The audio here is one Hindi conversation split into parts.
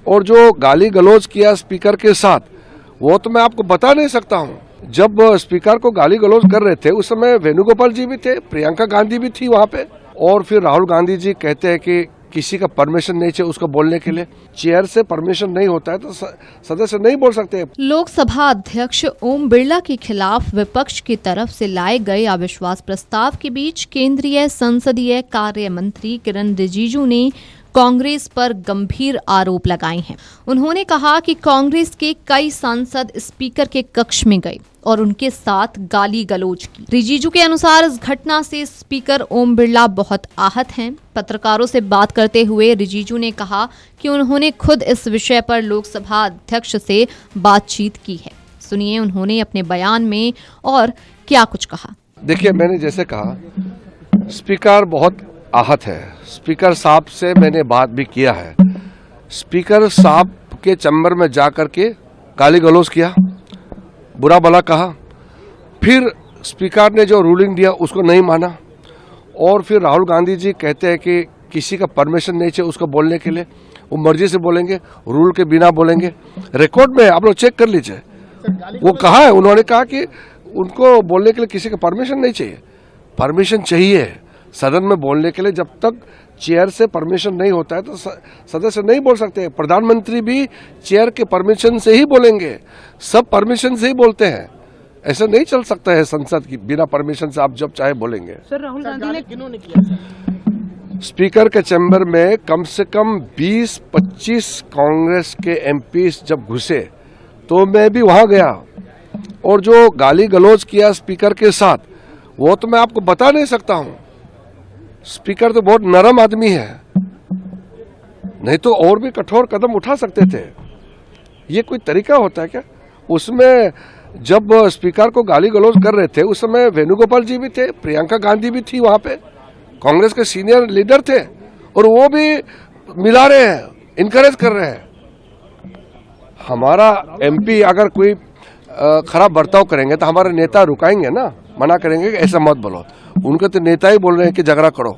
और जो गाली गलौज किया स्पीकर के साथ, वो तो मैं आपको बता नहीं सकता हूँ। जब स्पीकर को गाली गलौज कर रहे थे उस समय वेणुगोपाल जी भी थे, प्रियंका गांधी भी थी वहाँ पे, और फिर राहुल गांधी जी कहते हैं कि किसी का परमिशन नहीं चाहिए उसको बोलने के लिए। चेयर से परमिशन नहीं होता है तो सदस्य नहीं बोल सकते। लोकसभा अध्यक्ष ओम बिरला के खिलाफ विपक्ष की तरफ से लाए गए अविश्वास प्रस्ताव के बीच केंद्रीय संसदीय कार्य मंत्री किरण रिजिजू ने कांग्रेस पर गंभीर आरोप लगाए हैं। उन्होंने कहा कि कांग्रेस के कई सांसद स्पीकर के कक्ष में गए और उनके साथ गाली गलौज की। रिजिजू के अनुसार इस घटना से स्पीकर ओम बिरला बहुत आहत हैं। पत्रकारों से बात करते हुए रिजिजू ने कहा कि उन्होंने खुद इस विषय पर लोकसभा अध्यक्ष से बातचीत की है। सुनिए उन्होंने अपने बयान में और क्या कुछ कहा। देखिए, मैंने जैसे कहा, स्पीकर बहुत आहत है। स्पीकर साहब से मैंने बात भी किया है। स्पीकर साहब के चैम्बर में जाकर के गाली गलौज किया, बुरा भला कहा। फिर स्पीकर ने जो रूलिंग दिया उसको नहीं माना, और फिर राहुल गांधी जी कहते हैं कि किसी का परमिशन नहीं चाहिए उसको बोलने के लिए, वो मर्जी से बोलेंगे, रूल के बिना बोलेंगे। रिकॉर्ड में आप लोग चेक कर लीजिए, वो कहा है, उन्होंने कहा कि उनको बोलने के लिए किसी का परमिशन नहीं चाहिए। परमिशन चाहिए सदन में बोलने के लिए। जब तक चेयर से परमिशन नहीं होता है तो सदस्य नहीं बोल सकते। प्रधानमंत्री भी चेयर के परमिशन से ही बोलेंगे, सब परमिशन से ही बोलते हैं। ऐसा नहीं चल सकता है संसद की बिना परमिशन से आप जब चाहे बोलेंगे। सर, राहुल गांधी ने किन्होंने किया? स्पीकर के चैम्बर में कम से कम 20-25 कांग्रेस के एमपीज जब घुसे तो मैं भी वहां गया, और जो गाली गलौज किया स्पीकर के साथ, वो तो मैं आपको बता नहीं सकता हूं। स्पीकर तो बहुत नरम आदमी है, नहीं तो और भी कठोर कदम उठा सकते थे। ये कोई तरीका होता है क्या? उसमें जब स्पीकर को गाली गलौज कर रहे थे उस समय वेणुगोपाल जी भी थे, प्रियंका गांधी भी थी वहां पे, कांग्रेस के सीनियर लीडर थे, और वो भी मिला रहे हैं, इनकरेज कर रहे हैं। हमारा एमपी अगर कोई खराब बर्ताव करेंगे तो हमारे नेता रुकाएंगे ना, मना करेंगे कि ऐसा मत बोलो। उनके तो नेता ही बोल रहे हैं कि झगड़ा करो,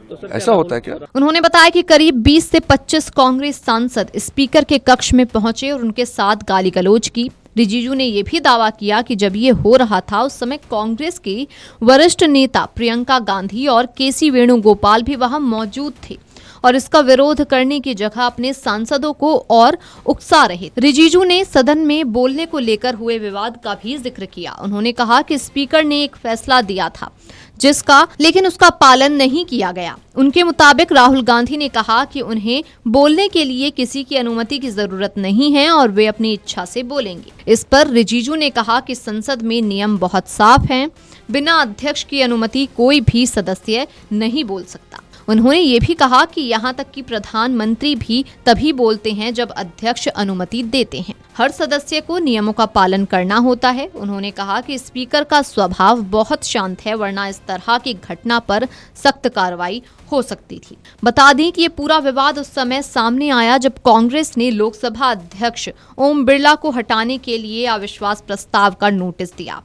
तो ऐसा होता है क्या? उन्होंने बताया कि करीब 20 से 25 कांग्रेस सांसद स्पीकर के कक्ष में पहुंचे और उनके साथ गाली गलौज की। रिजिजू ने यह भी दावा किया कि जब ये हो रहा था उस समय कांग्रेस के वरिष्ठ नेता प्रियंका गांधी और केसी वेणुगोपाल भी वहां मौजूद थे और इसका विरोध करने की जगह अपने सांसदों को और उकसा रहे। रिजिजू ने सदन में बोलने को लेकर हुए विवाद का भी जिक्र किया। उन्होंने कहा कि स्पीकर ने एक फैसला दिया था लेकिन उसका पालन नहीं किया गया। उनके मुताबिक राहुल गांधी ने कहा कि उन्हें बोलने के लिए किसी की अनुमति की जरूरत नहीं है और वे अपनी इच्छा से बोलेंगे। इस पर रिजिजू ने कहा कि संसद में नियम बहुत साफ हैं, बिना अध्यक्ष की अनुमति कोई भी सदस्य नहीं बोल सकता। उन्होंने ये भी कहा कि यहाँ तक कि प्रधानमंत्री भी तभी बोलते हैं जब अध्यक्ष अनुमति देते हैं। हर सदस्य को नियमों का पालन करना होता है। उन्होंने कहा कि स्पीकर का स्वभाव बहुत शांत है, वरना इस तरह की घटना पर सख्त कार्रवाई हो सकती थी। बता दें कि ये पूरा विवाद उस समय सामने आया जब कांग्रेस ने लोकसभा अध्यक्ष ओम बिरला को हटाने के लिए अविश्वास प्रस्ताव का नोटिस दिया।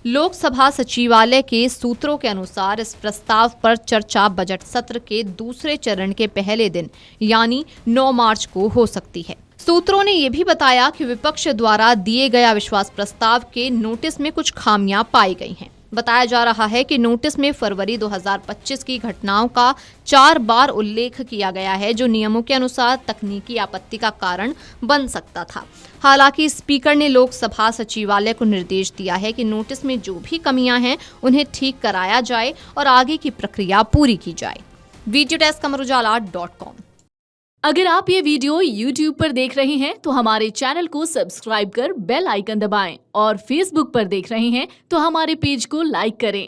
लोकसभा सचिवालय के सूत्रों के अनुसार इस प्रस्ताव पर चर्चा बजट सत्र के दूसरे चरण के पहले दिन यानी 9 मार्च को हो सकती है। सूत्रों ने यह भी बताया कि विपक्ष द्वारा दिए गए अविश्वास प्रस्ताव के नोटिस में कुछ खामियां पाई गई हैं। बताया जा रहा है कि नोटिस में फरवरी 2025 की घटनाओं का 4 बार उल्लेख किया गया है, जो नियमों के अनुसार तकनीकी आपत्ति का कारण बन सकता था। हालांकि स्पीकर ने लोकसभा सचिवालय को निर्देश दिया है कि नोटिस में जो भी कमियां हैं उन्हें ठीक कराया जाए और आगे की प्रक्रिया पूरी की जाए। Video desk amarujala.com। अगर आप ये वीडियो YouTube पर देख रहे हैं तो हमारे चैनल को सब्सक्राइब कर बेल आइकन दबाएं और Facebook पर देख रहे हैं तो हमारे पेज को लाइक करें।